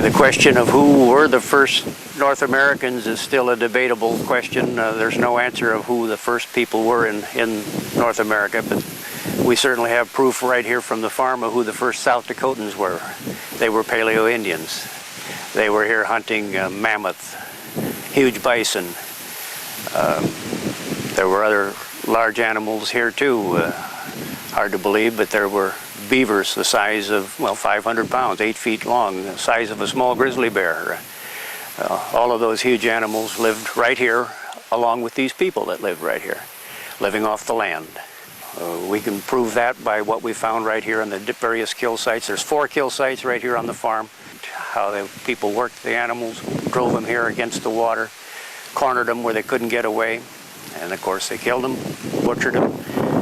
The question of who were the first North Americans is still a debatable question. There's no answer of who the first people were in North America, but we certainly have proof right here from the farm of who the first South Dakotans were. They were Paleo Indians. They were here hunting mammoth, huge bison. There were other large animals here too. Hard to believe, but there were beavers the size of, well, 500 pounds, 8 feet long, the size of a small grizzly bear. All of those huge animals lived right here, along with these people that lived right here, living off the land. We can prove that by what we found right here on the various kill sites. There's 4 kill sites right here on the farm. How the people worked the animals, drove them here against the water, cornered them where they couldn't get away, and of course they killed them, butchered them,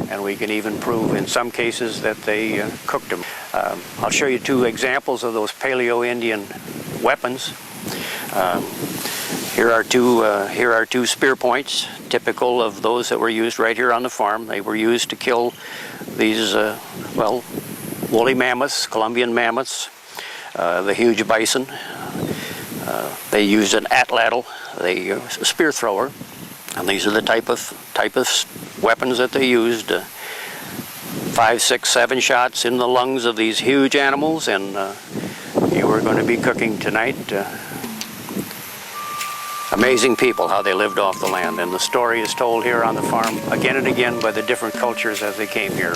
and we can even prove in some cases that they cooked them. I'll show you 2 examples of those Paleo Indian weapons. Here are two spear points, typical of those that were used right here on the farm. They were used to kill these, well, woolly mammoths, Columbian mammoths, the huge bison. They used an atlatl, a spear thrower, and these are the type of weapons that they used. 5, 6, 7 shots in the lungs of these huge animals, and you were going to be cooking tonight. Amazing people, how they lived off the land, and the story is told here on the farm again and again by the different cultures as they came here.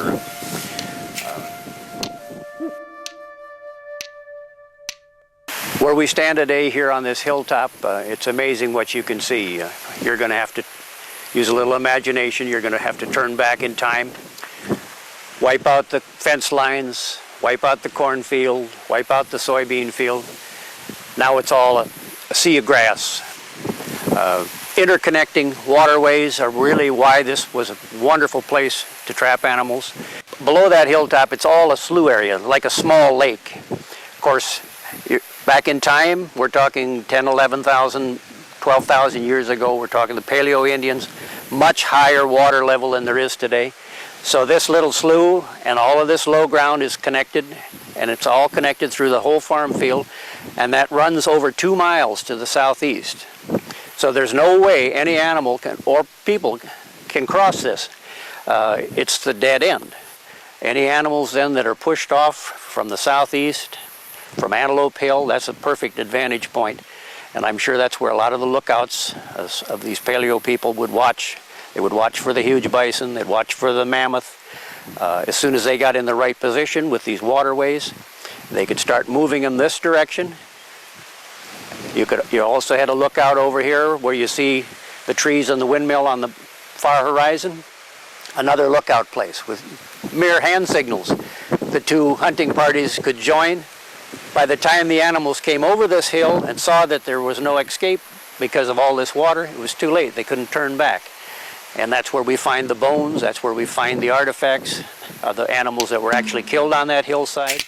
Where we stand today here on this hilltop, it's amazing what you can see. You're going to have to use a little imagination. You're going to have to turn back in time, wipe out the fence lines, wipe out the cornfield, wipe out the soybean field. Now it's all a sea of grass. Interconnecting waterways are really why this was a wonderful place to trap animals. Below that hilltop, it's all a slough area, like a small lake. Of course, back in time, we're talking 10, 11,000, 12,000 years ago. We're talking the Paleo Indians, much higher water level than there is today. So this little slough and all of this low ground is connected, and it's all connected through the whole farm field, and that runs over 2 miles to the southeast. So there's no way any animal can, or people can cross this. It's the dead end. Any animals then that are pushed off from the southeast, from Antelope Hill, that's a perfect advantage point. And I'm sure that's where a lot of the lookouts of these paleo people would watch. They would watch for the huge bison, they'd watch for the mammoth. As soon as they got in the right position with these waterways, they could start moving in this direction. You also had a lookout over here where you see the trees and the windmill on the far horizon. Another lookout place with mere hand signals. The 2 hunting parties could join. By the time the animals came over this hill and saw that there was no escape because of all this water, it was too late. They couldn't turn back. And that's where we find the bones, that's where we find the artifacts of the animals that were actually killed on that hillside.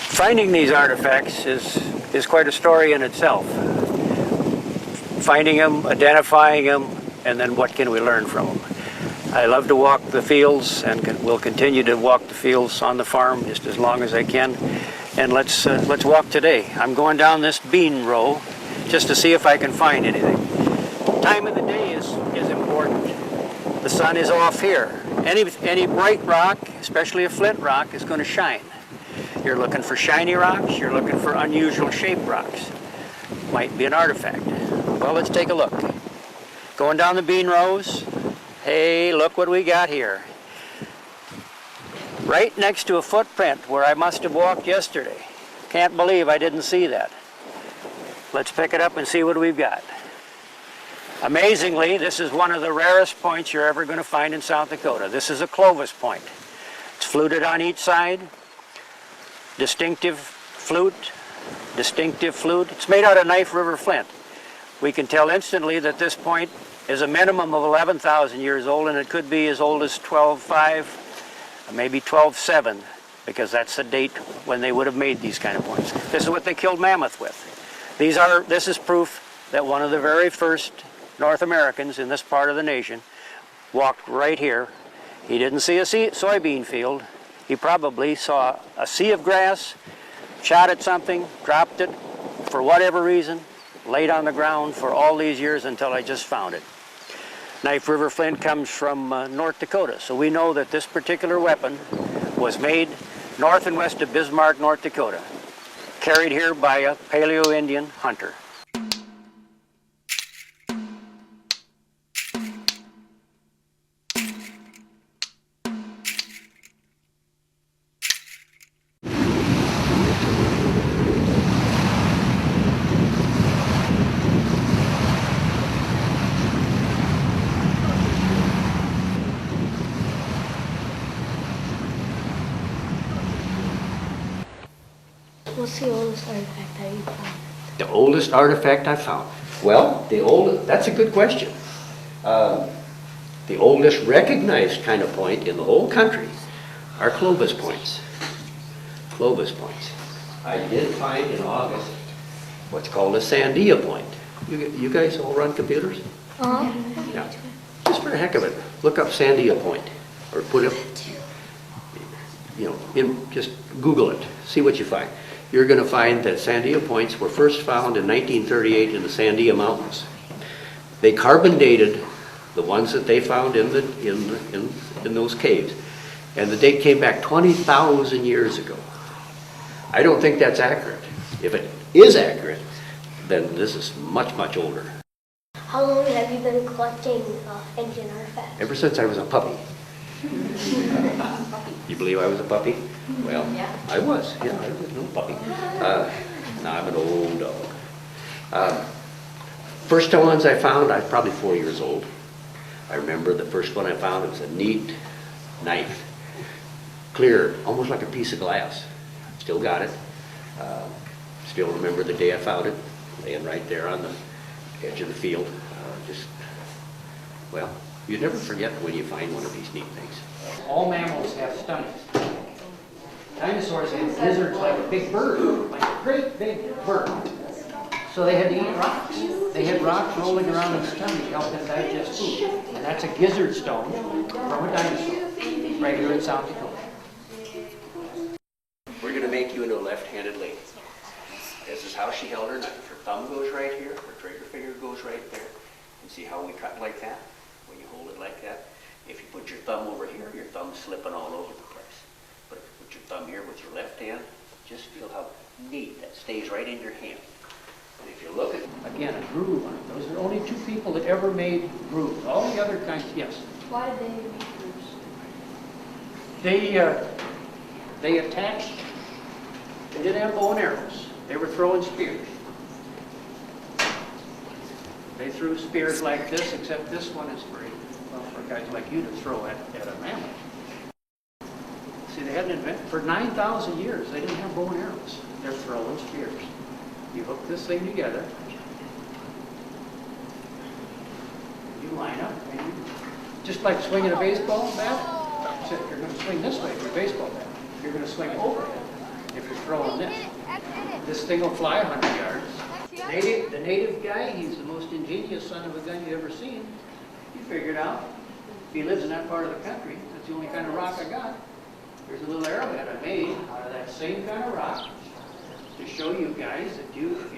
Finding these artifacts is quite a story in itself. Finding them, identifying them, and then what can we learn from them. I love to walk the fields and will continue to walk the fields on the farm just as long as I can. And let's walk today. I'm going down this bean row just to see if I can find anything. Time of the day is important. The sun is off here. Any bright rock, especially a flint rock, is going to shine. You're looking for shiny rocks, you're looking for unusual shaped rocks. Might be an artifact. Well, let's take a look. Going down the bean rows. Hey, look what we got here. Right next to a footprint where I must have walked yesterday. Can't believe I didn't see that. Let's pick it up and see what we've got. Amazingly, this is one of the rarest points you're ever going to find in South Dakota. This is a Clovis point. It's fluted on each side. Distinctive flute. It's made out of Knife River flint. we can tell instantly that this point is a minimum of 11,000 years old, and it could be as old as 12.5, maybe 12.7, because that's the date when they would have made these kind of points. This is what they killed mammoth with. This is proof that one of the very first North Americans in this part of the nation walked right here. He didn't see a soybean field. He probably saw a sea of grass, shot at something, dropped it, for whatever reason, laid on the ground for all these years until I just found it. Knife River flint comes from North Dakota, so we know that this particular weapon was made north and west of Bismarck, North Dakota, carried here by a Paleo-Indian hunter. What's the oldest artifact that you found? The oldest artifact I found? Well, that's a good question. The oldest recognized kind of point in the whole country are Clovis points. Clovis points. I did find in August what's called a Sandia point. You guys all run computers? Yeah. Just for the heck of it, look up Sandia point, or put it, just Google it, see what you find. You're going to find that Sandia points were first found in 1938 in the Sandia Mountains. They carbon dated the ones that they found in those caves, and the date came back 20,000 years ago. I don't think that's accurate. If it is accurate, then this is much, much older. How long have you been collecting Indian artifacts? Ever since I was a puppy. You believe I was a puppy? Well, yeah. I was. Yeah, I was a little puppy. Now I'm an old dog. First ones I found, I was probably 4 years old. I remember the first one I found, it was a neat knife. Clear, almost like a piece of glass. Still got it. Still remember the day I found it, laying right there on the edge of the field. Well, you never forget when you find one of these neat things. All mammals have stomachs. Dinosaurs had gizzards like a big bird, like a great big bird. So they had to eat rocks. They had rocks rolling around in the stomach to help them digest food. And that's a gizzard stone from a dinosaur, right here in South Dakota. We're going to make you into a left-handed lady. This is how she held her knife. Her thumb goes right here, her trigger finger goes right there. And see how we cut like that? When you hold it like that. If you put your thumb over here, your thumb's slipping all over the place. But if you put your thumb here with your left hand, just feel how neat that stays right in your hand. And if you look at, again, a groove on it. Those are only two people that ever made grooves. All the other kinds, yes. Why did they make grooves? They attached, they didn't have bow and arrows. They were throwing spears. They threw spears like this, except this one is for guys like you to throw at a mammoth. See, they hadn't invented, for 9,000 years, they didn't have bow and arrows. They're throwing spears. You hook this thing together. You line up, and just like swinging a baseball bat, except you're going to swing this way with a baseball bat. You're going to swing overhead if you're throwing this. This thing will fly 100 yards. The native guy, he's the most ingenious son of a gun you've ever seen. He figured out, if he lives in that part of the country, that's the only kind of rock I got. There's a little arrowhead I made out of that same kind of rock to show you guys that if